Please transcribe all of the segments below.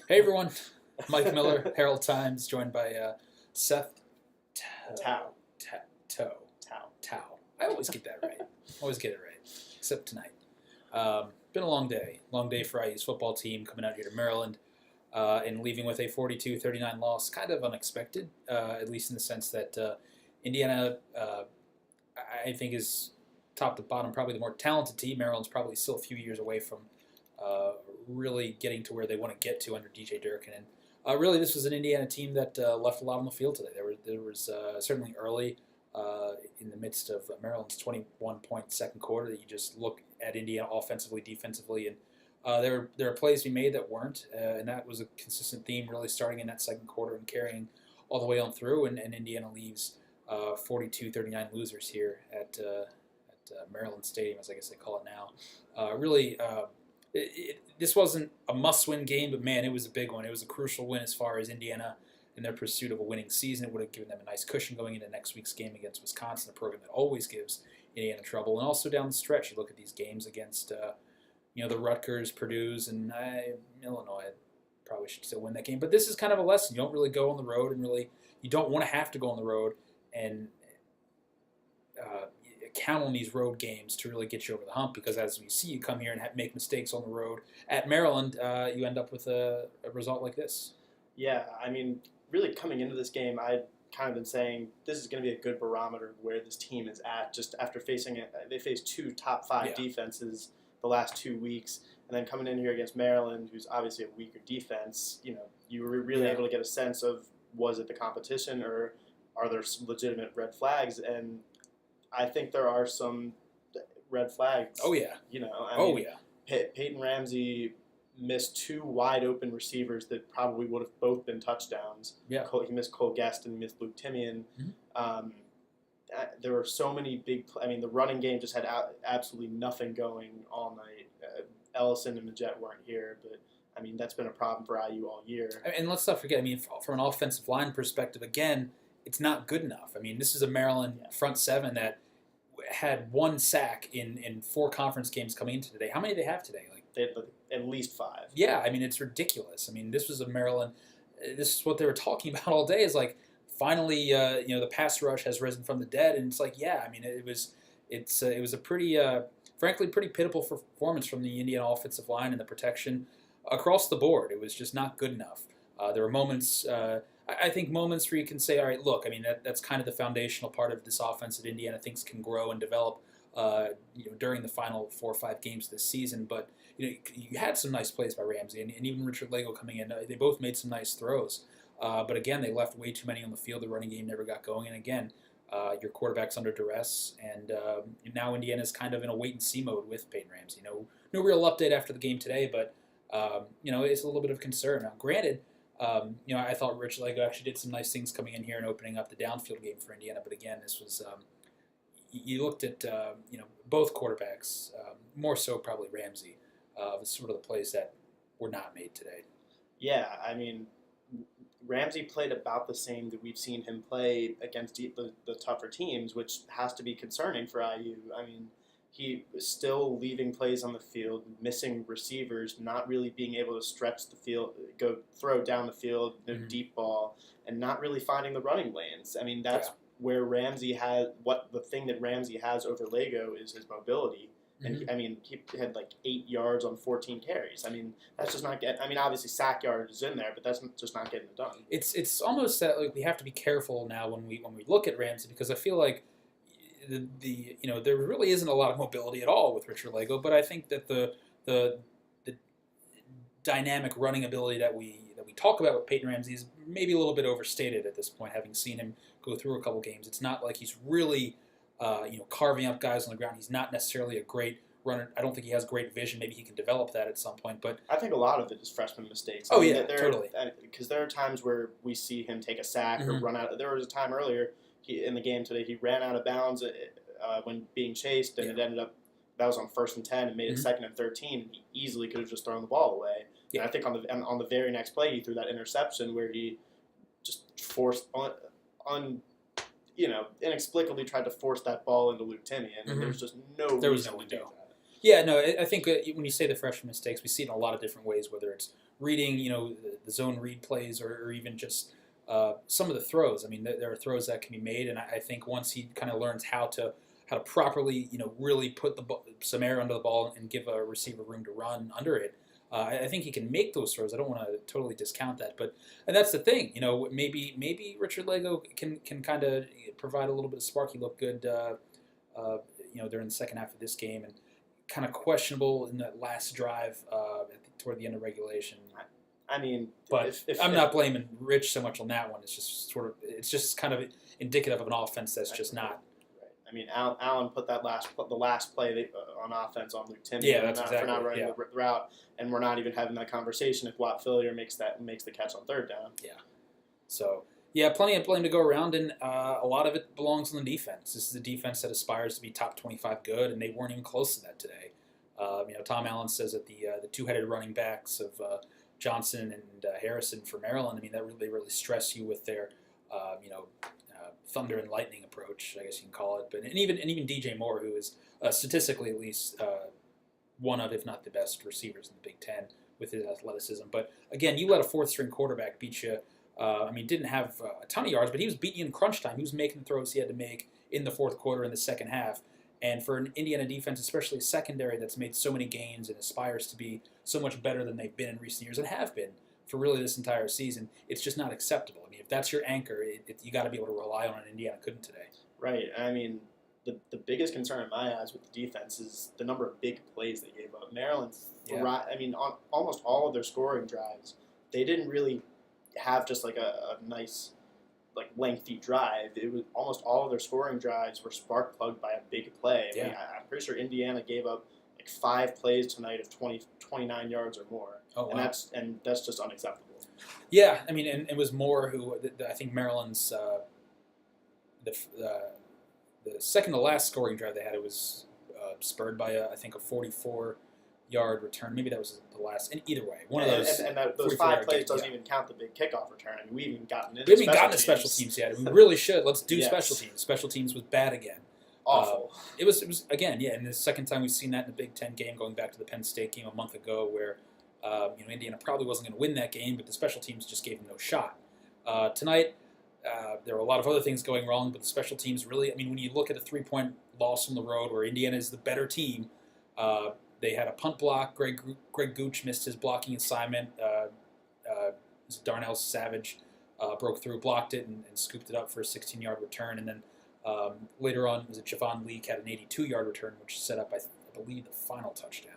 Hey everyone, Mike Miller, Herald-Times, joined by Seth Tao. Tao. I always get that right. Always get it right, except tonight. Been a long day for IU's football team coming out here to Maryland and leaving with a 42-39 loss. Kind of unexpected, at least in the sense that Indiana, I think, is top to bottom probably the more talented team. Maryland's probably still a few years away from really getting to where they want to get to under DJ Durkin. And really, this was an Indiana team that left a lot on the field today. There was certainly early in the midst of Maryland's 21-point second quarter that you just look at Indiana offensively, defensively, and there are plays we made that weren't, and that was a consistent theme really starting in that second quarter and carrying all the way on through, and Indiana leaves 42-39 losers here at Maryland Stadium, as I guess they call it now. This wasn't a must-win game, but man, it was a big one. It was a crucial win as far as Indiana in their pursuit of a winning season. It would have given them a nice cushion going into next week's game against Wisconsin, a program that always gives Indiana trouble. And also down the stretch, you look at these games against the Rutgers, Purdue's, and Illinois. Probably should still win that game. But this is kind of a lesson. You don't really go on the road, and really you don't want to have to go on the road and count on these road games to really get you over the hump, because as we see, you come here and make mistakes on the road at Maryland, you end up with a result like this. Yeah, I mean, really coming into this game, I'd kind of been saying this is going to be a good barometer of where this team is at. Just after facing it, they faced two top five defenses the last 2 weeks, and then coming in here against Maryland, who's obviously a weaker defense, you were really able to get a sense of, was it the competition or are there some legitimate red flags? And I think there are some red flags. Oh, yeah. Peyton Ramsey missed two wide-open receivers that probably would have both been touchdowns. Yeah. He missed Cole Guest and missed Luke Timian. Mm-hmm. There were so many big the running game just had absolutely nothing going all night. Ellison and Majette weren't here, but, that's been a problem for IU all year. And let's not forget, from an offensive line perspective, again, it's not good enough. This is a Maryland front seven that had one sack in 4 conference games coming into today. How many do they have today? They had at least 5. Yeah, it's ridiculous. This was a Maryland. This is what they were talking about all day. Is like finally, the pass rush has risen from the dead, and it's like, it was a pretty, frankly, pretty pitiful performance from the Indiana offensive line and the protection across the board. It was just not good enough. There were moments. I think moments where you can say, all right, look, that's kind of the foundational part of this offense that Indiana thinks can grow and develop during the final 4 or 5 games this season. But you had some nice plays by Ramsey and even Richard Lego coming in. They both made some nice throws. But again, they left way too many on the field. The running game never got going. And again, your quarterback's under duress. And now Indiana's kind of in a wait-and-see mode with Peyton Ramsey. No real update after the game today, but it's a little bit of concern. Now, granted, I thought Rich Lego actually did some nice things coming in here and opening up the downfield game for Indiana. But again, this was you looked at both quarterbacks, more so probably Ramsey, was sort of the plays that were not made today. Yeah, Ramsey played about the same that we've seen him play against the tougher teams, which has to be concerning for IU. He was still leaving plays on the field, missing receivers, not really being able to stretch the field, go throw down the field, deep ball, and not really finding the running lanes. That's where Ramsey has the thing that Ramsey has over Lego is his mobility. And he had 8 yards on 14 carries. That's just not getting. Obviously sack yard is in there, but that's just not getting it done. It's almost that we have to be careful now when we look at Ramsey, because I feel like there really isn't a lot of mobility at all with Richard Lego, but I think that the dynamic running ability that we talk about with Peyton Ramsey is maybe a little bit overstated at this point, having seen him go through a couple games. It's not like he's really carving up guys on the ground. He's not necessarily a great runner. I don't think he has great vision. Maybe he can develop that at some point. But I think a lot of it is freshman mistakes. Totally. Because there are times where we see him take a sack or run out. There was a time earlier in the game today he ran out of bounds when being chased, and it ended up that was on 1st and 10 and made it 2nd and 13. He easily could have just thrown the ball away. Yeah. And I think on the very next play he threw that interception where he just forced inexplicably tried to force that ball into Luke Timian, and there's just no reason to do that. Yeah, no, I think when you say the freshman mistakes, we see it in a lot of different ways, whether it's reading, the zone read plays, or even just some of the throws. I mean, there are throws that can be made, and I think once he kind of learns how to properly, really put some air under the ball and give a receiver room to run under it, I think he can make those throws. I don't want to totally discount that, and that's the thing. Maybe Richard Lego can kind of provide a little bit of spark. He looked good, during the second half of this game, and kind of questionable in that last drive toward the end of regulation. I mean, but I'm not blaming Rich so much on that one. It's just kind of indicative of an offense that's just not. Right. I mean, Allen put the last play on offense on Luke Timmons for not running the route, and we're not even having that conversation if Watt Fillier makes the catch on third down. Yeah. So. Yeah, plenty of blame to go around, and a lot of it belongs on the defense. This is a defense that aspires to be top 25 good, and they weren't even close to that today. Tom Allen says that the two-headed running backs of Johnson and Harrison for Maryland, I mean, they really stress you with their, thunder and lightning approach, I guess you can call it. And even DJ Moore, who is statistically at least one of, if not the best receivers in the Big Ten with his athleticism. But again, you let a fourth-string quarterback beat you. Didn't have a ton of yards, but he was beating you in crunch time. He was making the throws he had to make in the fourth quarter in the second half. And for an Indiana defense, especially a secondary that's made so many gains and aspires to be so much better than they've been in recent years and have been for really this entire season, it's just not acceptable. I mean, if that's your anchor, you got to be able to rely on it. Indiana couldn't today. Right. I mean, the biggest concern in my eyes with the defense is the number of big plays they gave up. Maryland's, on almost all of their scoring drives, they didn't really have just like a nice, like lengthy drive. It was almost all of their scoring drives were spark plugged by a big play. I mean, I'm pretty sure Indiana gave up like 5 plays tonight of 29 yards or more. Oh, wow. And that's just unacceptable. Yeah, I mean, and it was Moore who I think Maryland's the second to last scoring drive they had. It was spurred by I think a 44-yard return. Maybe that was the last. And either way, one of those. And those 5 plays doesn't even count the big kickoff return. I mean, we haven't even gotten into special teams yet. We really should. Let's do special teams. Special teams was bad again. Awful. It was again, and the second time we've seen that in the Big Ten game, going back to the Penn State game a month ago, where Indiana probably wasn't going to win that game, but the special teams just gave them no shot. Tonight, there were a lot of other things going wrong, but the special teams really. I mean, when you look at a 3-point loss on the road, where Indiana is the better team. They had a punt block. Greg Gooch missed his blocking assignment. Darnell Savage broke through, blocked it, and scooped it up for a 16-yard return. And then later on, was it Javon Leak had an 82-yard return, which set up, I believe, the final touchdown.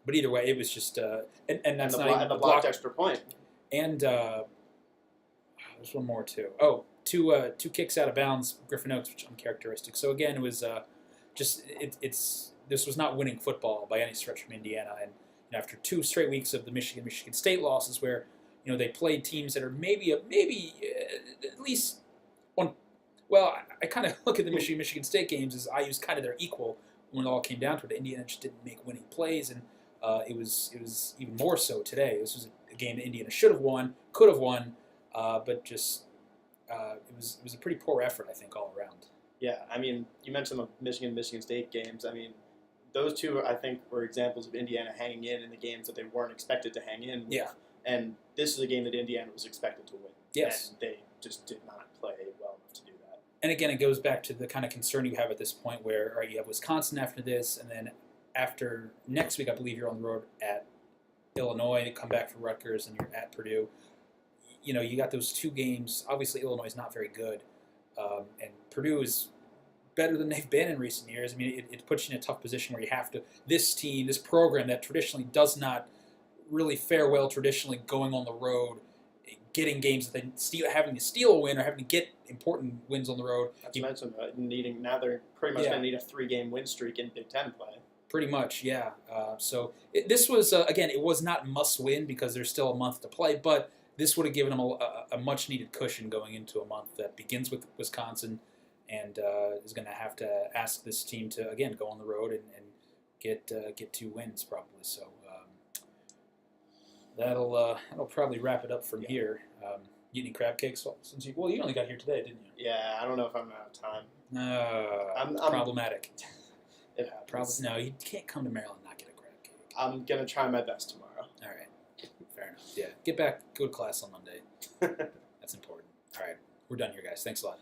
But either way, it was just and that's not the blocked extra point. And there's one more too. Oh, two kicks out of bounds, Griffin Oaks, which uncharacteristic. So again, it was this was not winning football by any stretch from Indiana. And after 2 straight weeks of the Michigan State losses, where they played teams that are maybe at least one. Well, I kind of look at the Michigan State games as IU's kind of their equal when it all came down to it. Indiana just didn't make winning plays, and it was even more so today. This was a game that Indiana should have won, could have won, but just it was a pretty poor effort, I think, all around. Yeah, I mean, you mentioned the Michigan State games. I mean, those two, I think, were examples of Indiana hanging in the games that they weren't expected to hang in with. Yeah. And this is a game that Indiana was expected to win. Yes. And they just did not play well enough to do that. And again, it goes back to the kind of concern you have at this point where you have Wisconsin after this, and then after next week, I believe you're on the road at Illinois, come back for Rutgers, and you're at Purdue. You got those 2 games. Obviously, Illinois is not very good, and Purdue is better than they've been in recent years. I mean, it puts you in a tough position where you have to, this program that traditionally does not really fare well traditionally going on the road, getting games that having to steal a win or having to get important wins on the road. Not to mention now they're pretty much going to need a 3-game win streak in Big Ten play. Pretty much, yeah. So this was, again, it was not must win because there's still a month to play, but this would have given them a much needed cushion going into a month that begins with Wisconsin and is going to have to ask this team to, again, go on the road and get 2 wins probably. So that'll probably wrap it up from here. You eat any crab cakes since you only got here today, didn't you? Yeah, I don't know if I'm out of time. Problematic. It happens. Probably no. You can't come to Maryland and not get a crab cake. I'm gonna try my best tomorrow. All right. Fair enough. Yeah. Get back. Go to class on Monday. That's important. All right. We're done here, guys. Thanks a lot.